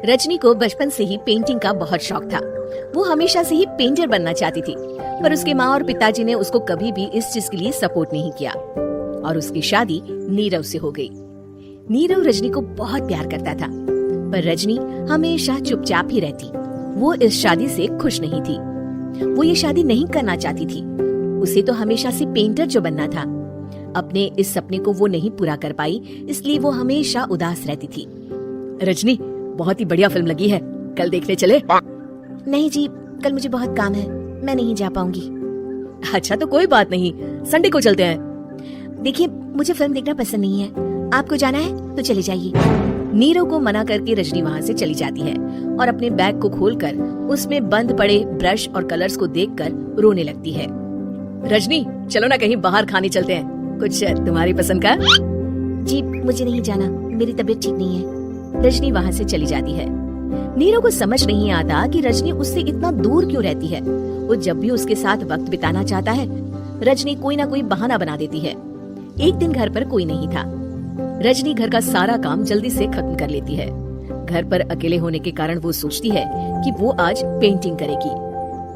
रजनी को बचपन से ही पेंटिंग का बहुत शौक था। वो हमेशा से ही पेंटर बनना चाहती थी, पर उसके माँ और पिताजी ने उसको कभी भी इस चीज के लिए सपोर्ट नहीं किया और उसकी शादी नीरव से हो गई। नीरव रजनी को बहुत प्यार करता था, पर रजनी हमेशा चुपचाप ही रहती। वो इस शादी से खुश नहीं थी। वो ये शादी नहीं करना चाहती थी। उसे तो हमेशा से पेंटर जो बनना था। अपने इस सपने को वो नहीं पूरा कर पाई, इसलिए वो हमेशा उदास रहती थी। रजनी, बहुत ही बढ़िया फिल्म लगी है, कल देखने चले? नहीं जी, कल मुझे बहुत काम है, मैं नहीं जा पाऊंगी। अच्छा तो कोई बात नहीं, संडे को चलते हैं। देखिए, मुझे फिल्म देखना पसंद नहीं है। आपको जाना है तो चले जाइए। नीरव को मना करके रजनी वहाँ से चली जाती है और अपने बैग को खोलकर उसमें बंद पड़े ब्रश और कलर्स को देखकर रोने लगती है। रजनी, चलो ना कहीं बाहर खाने चलते हैं, कुछ तुम्हारी पसंद का। जी, मुझे नहीं जाना, मेरी तबीयत ठीक नहीं है। रजनी वहाँ से चली जाती है। नीरव को समझ नहीं आता कि रजनी उससे इतना दूर क्यों रहती है। वो जब भी उसके साथ वक्त बिताना चाहता है, रजनी कोई ना कोई बहाना बना देती है। एक दिन घर पर कोई नहीं था। रजनी घर का सारा काम जल्दी से खत्म कर लेती है। घर पर अकेले होने के कारण वो सोचती है कि वो आज पेंटिंग करेगी।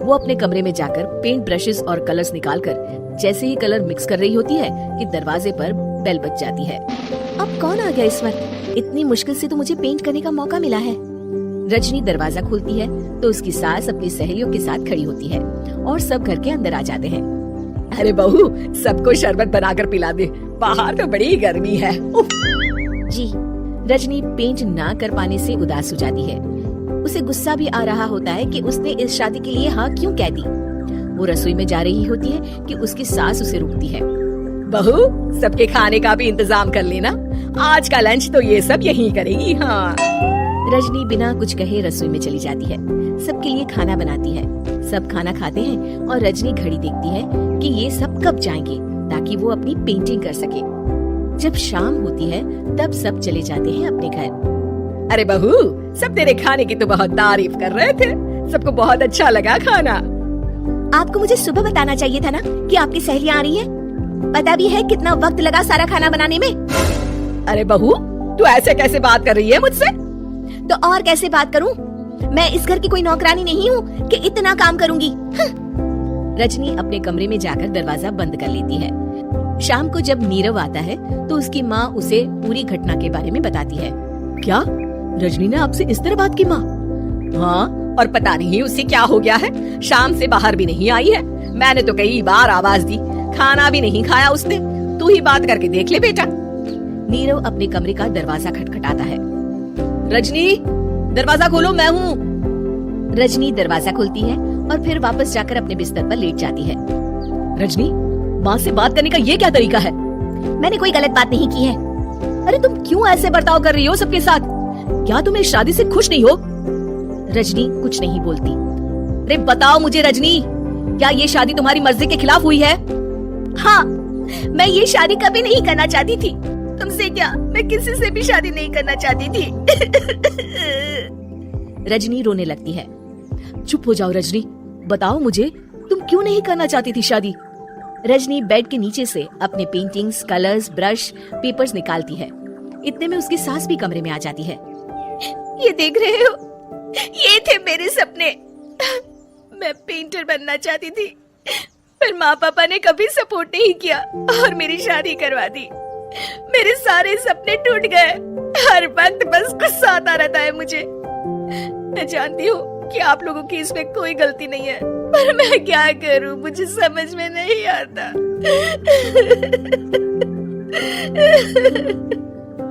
वो अपने कमरे में जाकर पेंट ब्रशेस और कलर्स निकालकर जैसे ही कलर मिक्स कर रही होती है कि दरवाजे पर बेल बज जाती है। अब कौन आ गया इस वक्त? इतनी मुश्किल से तो मुझे पेंट करने का मौका मिला है। रजनी दरवाजा खोलती है तो उसकी सास अपनी सहेलियों के साथ खड़ी होती है और सब घर के अंदर आ जाते हैं। अरे बहू, सबको शरबत बनाकर पिला दे, बाहर तो बड़ी गर्मी है। जी। रजनी पेंट ना कर पाने से उदास हो जाती है। उसे गुस्सा भी आ रहा होता है कि उसने इस शादी के लिए हाँ क्यों कह दी। वो रसोई में जा रही होती है कि उसकी सास उसे रोकती है। बहू, सबके खाने का भी इंतजाम कर लेना, आज का लंच तो ये सब यहीं करेगी। हाँ। रजनी बिना कुछ कहे रसोई में चली जाती है। सबके लिए खाना बनाती है। सब खाना खाते हैं और रजनी घड़ी देखती है कि ये सब कब जाएंगे ताकि वो अपनी पेंटिंग कर सके। जब शाम होती है तब सब चले जाते हैं अपने घर। अरे बहू, सब तेरे खाने की तो बहुत तारीफ कर रहे थे, सबको बहुत अच्छा लगा खाना। आपको मुझे सुबह बताना चाहिए था ना कि आपकी सहेलियां आ रही है। पता भी है कितना वक्त लगा सारा खाना बनाने में। अरे बहू, तू ऐसे कैसे बात कर रही है मुझसे? तो और कैसे बात करूं? मैं इस घर की कोई नौकरानी नहीं हूँ कि इतना काम करूंगी। रजनी अपने कमरे में जाकर दरवाजा बंद कर लेती है। शाम को जब नीरव आता है तो उसकी माँ उसे पूरी घटना के बारे में बताती है। क्या रजनी ने आपसे इस तरह बात की माँ? हाँ, और पता नहीं उसे क्या हो गया है, शाम से बाहर भी नहीं आई है। मैंने तो कई बार आवाज दी, खाना भी नहीं खाया उसने। तू ही बात करके देख ले बेटा। नीरव अपने कमरे का दरवाजा खटखटाता है। रजनी, दरवाजा खोलो, मैं हूँ। रजनी दरवाजा खोलती है और फिर वापस जाकर अपने बिस्तर पर लेट जाती है। रजनी, माँ से बात करने का ये क्या तरीका है? मैंने कोई गलत बात नहीं की है। अरे तुम क्यों ऐसे बर्ताव कर रही हो सबके साथ? क्या तुम इस शादी से खुश नहीं हो? रजनी कुछ नहीं बोलती। अरे बताओ मुझे रजनी, क्या ये शादी तुम्हारी मर्जी के खिलाफ हुई है? हाँ, मैं ये शादी कभी नहीं करना चाहती थी। तुमसे क्या, मैं किसी से भी शादी नहीं करना चाहती थी। रजनी रोने लगती है। चुप हो जाओ रजनी, बताओ मुझे, तुम क्यों नहीं करना चाहती थी शादी? रजनी बेड के नीचे से अपने पेंटिंग्स, कलर्स, ब्रश, पेपर्स निकालती है। इतने में उसकी सास भी कमरे में आ जाती है। ये देख रहे हो, ये थे मेरे सपने। मैं पेंटर बनना चाहती थी, पर माँ पापा ने कभी सपोर्ट नहीं किया और मेरी शादी करवा दी। मेरे सारे सपने टूट गए। हर वक्त बस गुस्सा आता रहता है मुझे। मैं जानती हूँ कि आप लोगों की इसमें कोई गलती नहीं है, पर मैं क्या करूँ, मुझे समझ में नहीं आता।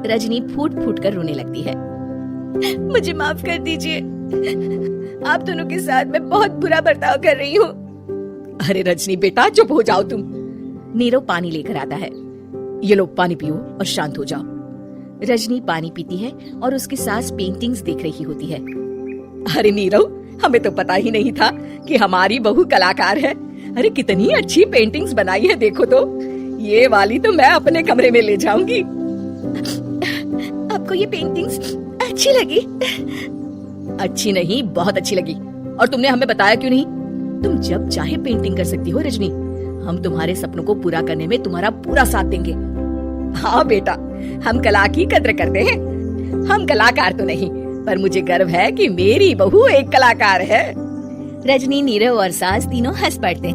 रजनी फूट फूट कर रोने लगती है। मुझे माफ कर दीजिए, आप दोनों के साथ मैं बहुत बुरा बर्ताव कर रही हूँ। अरे रजनी बेटा, चुप हो जाओ तुम। नीरव पानी लेकर आता है। ये लो पानी पियो और शांत हो जाओ। रजनी पानी पीती है और उसकी सास पेंटिंग्स देख रही होती है। अरे नीरव, हमें तो पता ही नहीं था कि हमारी बहू कलाकार है। अरे कितनी अच्छी पेंटिंग्स बनाई है, देखो तो। ये वाली तो मैं अपने कमरे में ले जाऊंगी। आपको ये पेंटिंग्स अच्छी लगी? अच्छी नहीं, बहुत अच्छी लगी। और तुमने हमें बताया क्यों नहीं? तुम जब चाहे पेंटिंग कर सकती हो रजनी। हम तुम्हारे सपनों को पूरा करने में तुम्हारा पूरा साथ देंगे। हाँ बेटा, हम कला की कद्र करते हैं। हम कलाकार तो नहीं, पर मुझे गर्व है कि मेरी बहू एक कलाकार है। रजनी, नीरव और सास तीनों हंस पड़ते हैं।